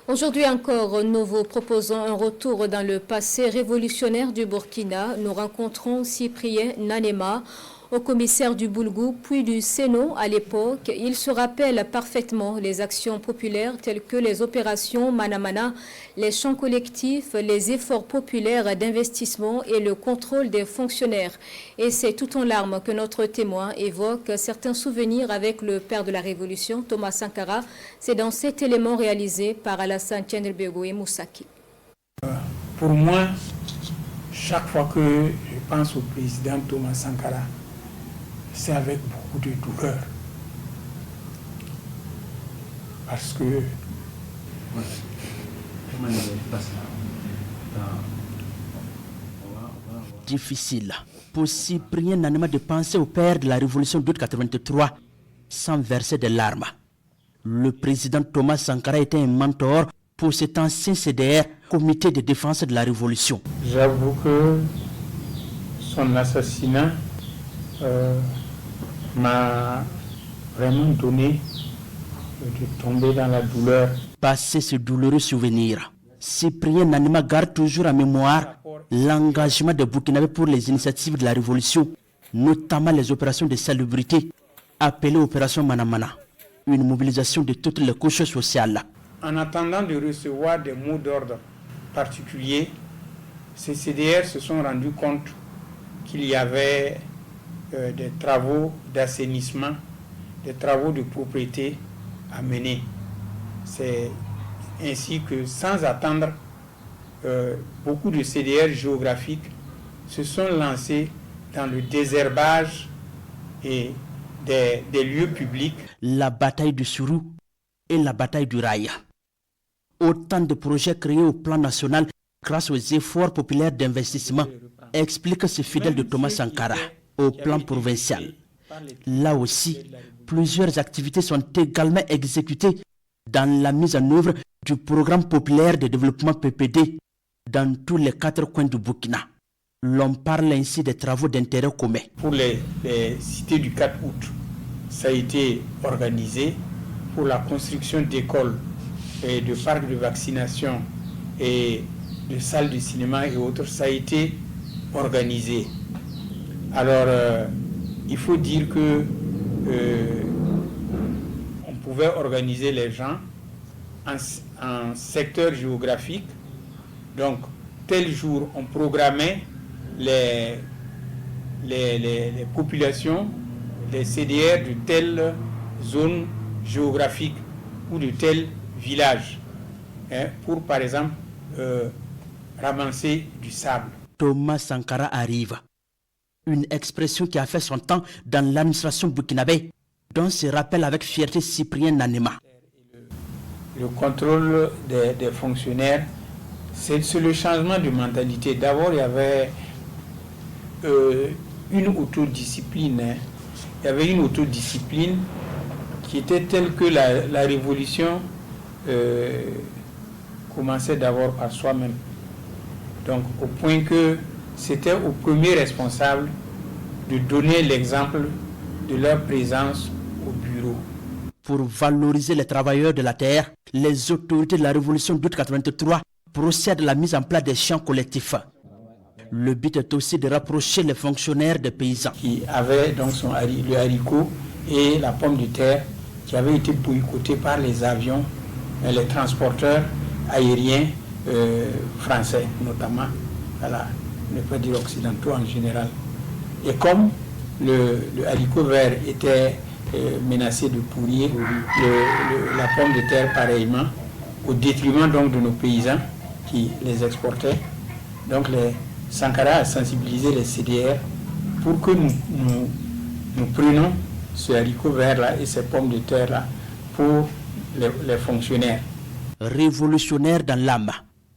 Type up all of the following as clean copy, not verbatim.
Aujourd'hui encore, nous vous proposons un retour dans le passé révolutionnaire du Burkina. Nous rencontrons Cyprien Nanema, au commissaire du Boulgou, puis du Sénat à l'époque. Il se rappelle parfaitement les actions populaires telles que les opérations Manamana, les chants collectifs, les efforts populaires d'investissement et le contrôle des fonctionnaires. Et c'est tout en larmes que notre témoin évoque certains souvenirs avec le père de la Révolution, Thomas Sankara. C'est dans cet élément réalisé par Alassane Tiendebego et Moussaki. Pour moi, chaque fois que je pense au président Thomas Sankara, c'est avec beaucoup de douleur. Parce que... Difficile pour Cyprien Nanema de penser au père de la révolution d'août 83 sans verser des larmes. Le président Thomas Sankara était un mentor pour cet ancien CDR, comité de défense de la révolution. J'avoue que son assassinat m'a vraiment donné de tomber dans la douleur. Passer ce douloureux souvenir, Cyprien Nanema garde toujours en mémoire l'engagement des Burkinabés pour les initiatives de la révolution, notamment les opérations de salubrité, appelées opération Manamana, une mobilisation de toutes les couches sociales. En attendant de recevoir des mots d'ordre particuliers, ces CDR se sont rendus compte qu'il y avait des travaux d'assainissement, des travaux de propriété à mener. C'est ainsi que, sans attendre, beaucoup de CDR géographiques se sont lancés dans le désherbage et des lieux publics. La bataille du Sourou et la bataille du Rail. Autant de projets créés au plan national grâce aux efforts populaires d'investissement, explique ce fidèle de Thomas Sankara. Au plan provincial, là aussi, plusieurs activités sont également exécutées dans la mise en œuvre du programme populaire de développement PPD dans tous les 4 coins du Burkina. L'on parle ainsi des travaux d'intérêt commun. Pour les cités du 4 août, ça a été organisé. Pour la construction d'écoles et de parcs de vaccination et de salles de cinéma et autres, ça a été organisé. Alors, il faut dire que on pouvait organiser les gens en secteur géographique. Donc, tel jour, on programmait les populations, les CDR de telle zone géographique ou de tel village, pour, par exemple, ramasser du sable. Thomas Sankara arrive. Une expression qui a fait son temps dans l'administration burkinabé, dont se rappelle avec fierté Cyprien Nanema. Le contrôle des fonctionnaires, c'est le changement de mentalité. D'abord, il y avait une autodiscipline. Il y avait une autodiscipline qui était telle que la révolution commençait d'abord par soi-même. Donc, au point que c'était aux premiers responsables de donner l'exemple de leur présence au bureau. Pour valoriser les travailleurs de la terre, les autorités de la révolution d'août 83 procèdent à la mise en place des champs collectifs. Le but est aussi de rapprocher les fonctionnaires des paysans. Qui avaient donc le haricot et la pomme de terre qui avaient été boycottés par les avions, les transporteurs aériens français notamment. Voilà. Ne pas dire occidentaux en général. Et comme le haricot vert était menacé de pourrir, la pomme de terre pareillement, au détriment donc de nos paysans qui les exportaient. Donc Sankara a sensibilisé les CDR pour que nous prenions ce haricot vert-là et ces pommes de terre-là pour les fonctionnaires. Révolutionnaire dans l'âme,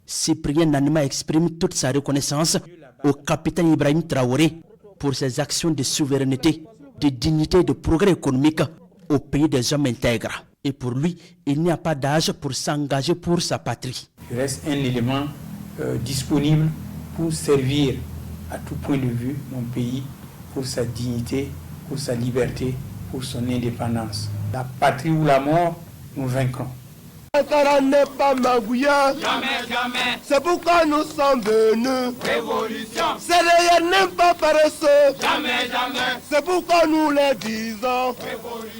Cyprien Nanema exprime toute sa reconnaissance au capitaine Ibrahim Traoré pour ses actions de souveraineté, de dignité et de progrès économique au pays des hommes intègres. Et pour lui, il n'y a pas d'âge pour s'engager pour sa patrie. Il reste un élément disponible pour servir à tout point de vue mon pays, pour sa dignité, pour sa liberté, pour son indépendance. La patrie ou la mort, nous vaincrons. Sankara n'est pas Magouya. Jamais, jamais. C'est pourquoi nous sommes venus. Révolution. C'est n'est pas paresseux. Jamais, jamais. C'est pourquoi nous le disons. Révolution.